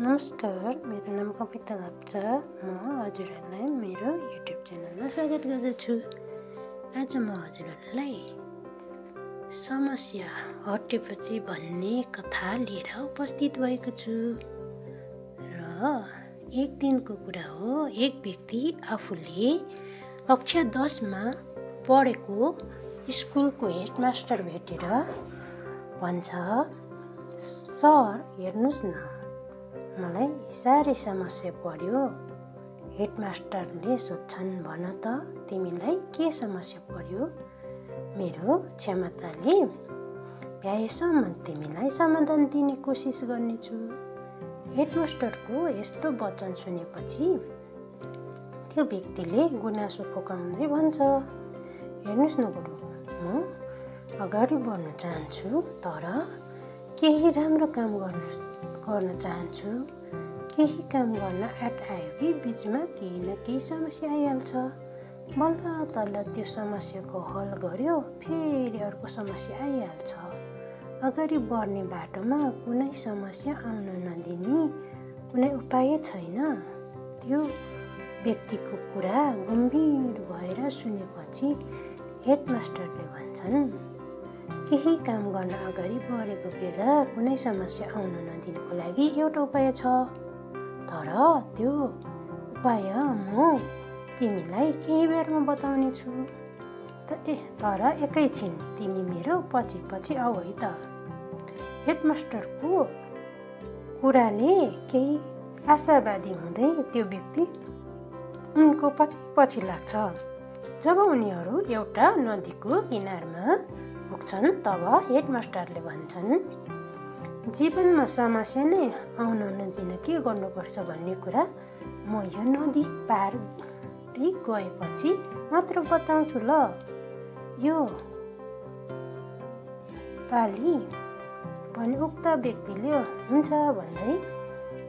नमस्कार, मेरो नाम कविता लाप्चा। म हजुरहरूलाई मेरो युट्युब च्यानलमा स्वागत गर्दछु। आज म हजुरहरूलाई समस्या हटेपछि भन्ने कथा लिएर उपस्थित भएको छु। र एक दिनको कुरा हो, एक व्यक्ति आफूले कक्षा 10मा पढेको स्कुलको हेडमास्टर भेटेर भन्छ, सर हेर्नुहोस् न, मलाई साह्रै समस्या पर्यो। हेडमास्टरले सोध्छन्, भन त तिमीलाई के समस्या पर्यो? मेरो क्षमताले भ्याएसम्म तिमीलाई समाधान दिने कोसिस गर्नेछु। हेडमास्टरको यस्तो वचन सुनेपछि त्यो व्यक्तिले गुनासो पोकाउँदै भन्छ, हेर्नुहोस् न गुरु, म अगाडि बढ्न चाहन्छु, तर केही राम्रो काम गर्न चाहन्छु। केही काम गर्न आँट आयो कि बिचमा केही न केही समस्या आइहाल्छ। बल्ल तल्ल त्यो समस्याको हल गर्यो, फेरि अर्को समस्या आइहाल्छ। अगाडि बढ्ने बाटोमा कुनै समस्या आउन नदिने कुनै उपाय छैन। त्यो व्यक्तिको कुरा गम्भीर भएर सुनेपछि हेडमास्टरले भन्छन्, केही काम गर्न अगाडि बढेको बेला कुनै समस्या आउन नदिनको लागि एउटा उपाय छ। तर त्यो उपाय म तिमीलाई केही बेरमा बताउने छु। तर एकैछिन तिमी मेरो पछि पछि आऊ है त। हेडमास्टरको कुराले केही आशावादी हुँदै त्यो व्यक्ति उनको पछि पछि लाग्छ। जब उनीहरू एउटा नदीको किनारमा पुग्छन्, तब हेडमास्टरले भन्छन्, जीवनमा समस्या नै आउन नदिन के गर्नुपर्छ भन्ने कुरा म यो नदी पार गएपछि मात्र बताउँछु ल। यो पाली पनि उक्त व्यक्तिले हुन्छ भन्दै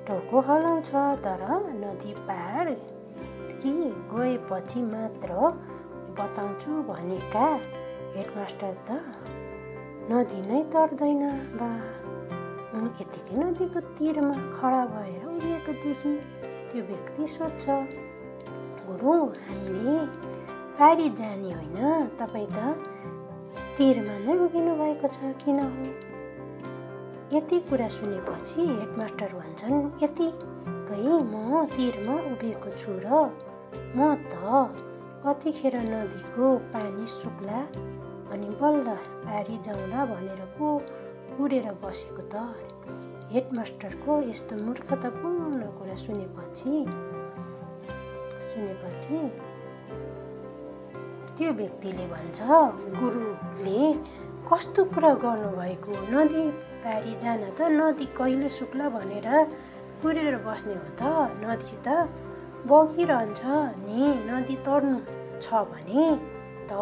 टाउको हलाउँछ, तर नदी पार गएपछि मात्र बताउँछु भनेका हेडमास्टर त नदी नै तर्दैन बा। उनी यतिकै नदीको तीरमा खडा भएर उभिएको देखि त्यो व्यक्ति सोध्छ, गुरु, हामीले पारी जाने होइन, तपाईँ त तीरमा नै उभिनु भएको छ, किन हो? यति कुरा सुनेपछि हेडमास्टर भन्छन्, यतिकै म तीरमा उभिएको छु र म त कतिखेर नदीको पानी सुक्ला अनि बल्ल पारी जाउँला भनेर पो कुरेर बसेको त। हेडमास्टरको यस्तो मूर्खतापूर्ण कुरा सुनेपछि त्यो व्यक्तिले भन्छ, गुरुले कस्तो कुरा गर्नुभएको? नदी पारी जान त नदी कहिले सुक्ला भनेर कुरेर बस्ने हो त? नदी त बगिरहन्छ नि। नदी तर्नु छ भने त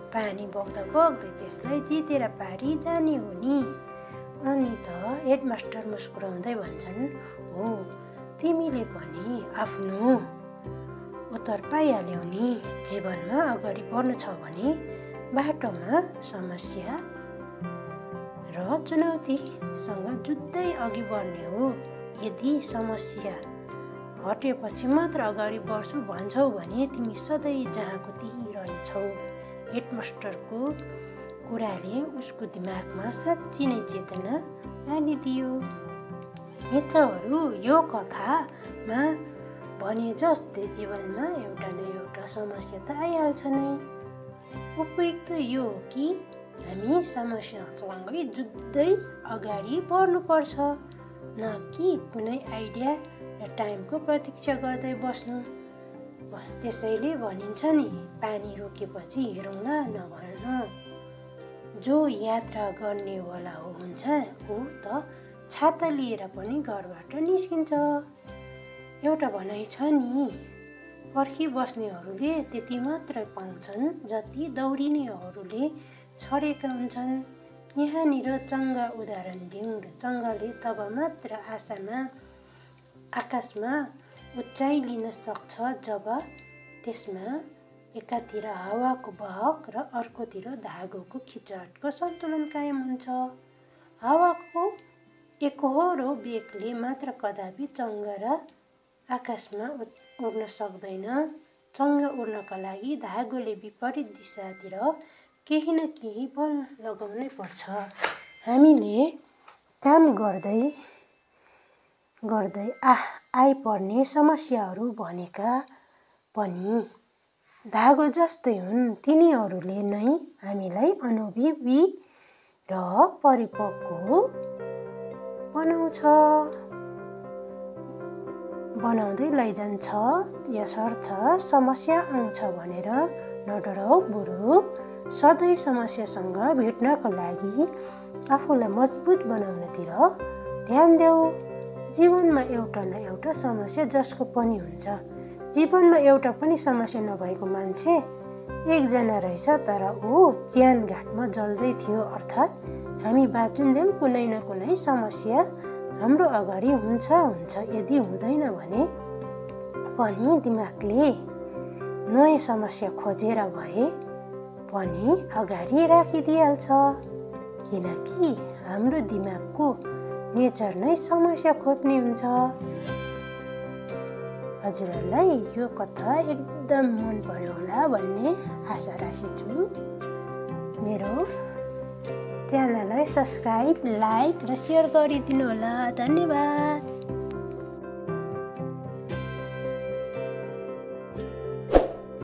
पानी बग्दा बग्दै त्यसलाई जितेर पारी जाने हो नि। अनि त हेडमास्टर मुस्कुराउँदै भन्छन्, हो, तिमीले पनि आफ्नो उत्तर पाइहाल्यौ नि। जीवनमा अगाडि बढ्नु छ भने बाटोमा समस्या र चुनौतीसँग जुझ्दै अघि बढ्ने हो। यदि समस्या हटेपछि मात्र अगाडि बढ्छु भन्छौ भने तिमी सधैँ जहाँको त्यहीँ रहनेछौ। हेडमास्टरको कुराले उसको दिमागमा साँच्ची नै चेतना हालिदियो। मित्रहरू, यो कथामा भने जस्तै जीवनमा एउटा न एउटा समस्या त आइहाल्छ नै। उपयुक्त यो हो कि हामी समस्यासँगै जुझ्दै अगाडि बढ्नुपर्छ, न कि कुनै आइडिया र टाइमको प्रतीक्षा गर्दै बस्नु। त्यसैले भनिन्छ नि, पानी रोकेपछि हेरौँला नभन। जो यात्रा गर्नेवाला हुन्छ ऊ त छाता लिएर पनि घरबाट निस्किन्छ। एउटा भनाइ छ नि, पर्खिबस्नेहरूले त्यति मात्र पाउँछन् जति दौडिनेहरूले छडेका हुन्छन्। यहाँनिर चङ्गा उदाहरण दिउँ र चङ्गाले तब मात्र आकाशमा उचाइ लिन सक्छ जब त्यसमा एकातिर हावाको बहक र अर्कोतिर धागोको खिचावटको सन्तुलन कायम हुन्छ। हावाको एकहोरो बेगले मात्र कदापि चङ्गा र आकाशमा उड्न सक्दैन। चङ्गा उड्नका लागि धागोले विपरीत दिशातिर केही न केही बल लगाउनै पर्छ। हामीले काम गर्दै गर्दै आइपर्ने समस्याहरू भनेका पनि धागो जस्तै हुन्। तिनीहरूले नै हामीलाई अनुभवी र परिपक्व बनाउँदै लैजान्छ। यसर्थ समस्या आउँछ भनेर नडराऊ बरु सधैँ समस्यासँग भेट्नको लागि आफूलाई मजबुत बनाउनतिर ध्यान देऊ। जीवनमा एउटा न एउटा समस्या जसको पनि हुन्छ। जीवनमा एउटा पनि समस्या नभएको मान्छे एकजना रहेछ, तर ऊ च्यान घाटमा जल्दै थियो। अर्थात् हामी बाँचुन्जेल कुनै न कुनै समस्या हाम्रो अगाडि हुन्छ। यदि हुँदैन भने पनि दिमागले नयाँ समस्या खोजेर भए पनि अगाडि राखिदिइहाल्छ, किनकि हाम्रो दिमागको नेचर नै समस्या खोज्ने हुन्छ। हजुरहरूलाई यो कथा एकदम मन पर्यो होला भन्ने आशा राखेछु। मेरो च्यानललाई सब्सक्राइब, लाइक र सेयर गरिदिनु होला। धन्यवाद।